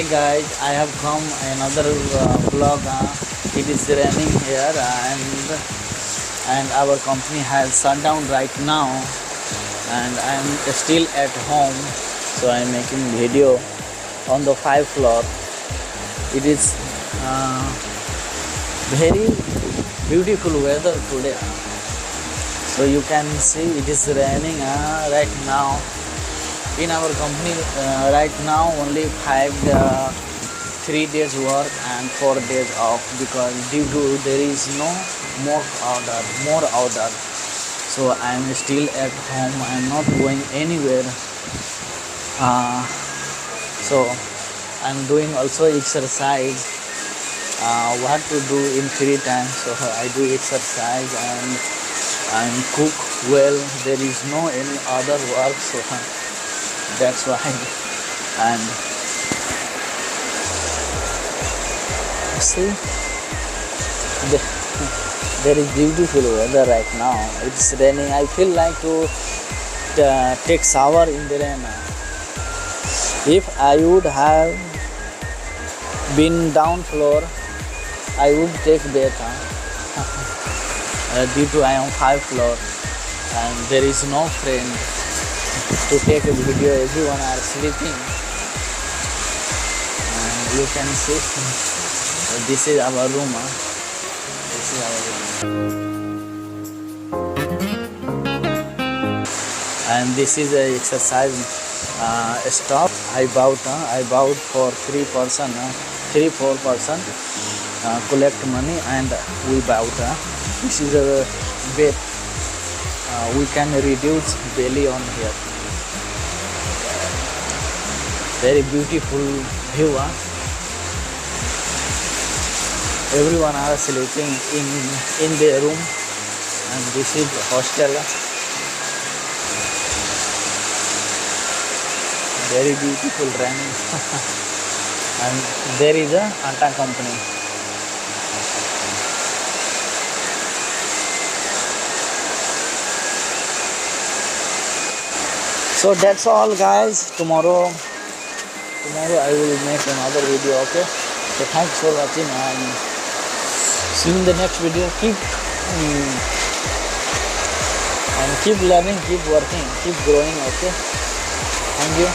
Hey guys, I have come another vlog. It is raining here and our company has shut down right now, and I am still at home. So I am making video on the 5th floor. It is very beautiful weather today. So you can see it is raining right now. In our company right now only 3 days work and 4 days off, because due to there is no more order. So I am still at home. I am not going anywhere. So I am doing also exercise. What to do in free time? So I do exercise and I cook well. There is no any other work, so that's why. And see, there is beautiful weather right now. It's raining. I feel like to take shower in the rain. If I would have been down floor, I would take bath. Due to I am 5th floor and there is no friend to take a video. Everyone are sleeping, and you can see this is our room. This is our room, and this is a exercise stop. I bought for 3-4 person collect money, and we bought. This is a bed. We can reduce belly on here. Very beautiful view. Everyone are sleeping in their room, and this is hostel. Very beautiful running. And there is a Anta company. So that's all guys. Tomorrow I will make another video. Okay, so thanks for watching and see you in the next video. Keep learning, keep working, keep growing. Okay, thank you.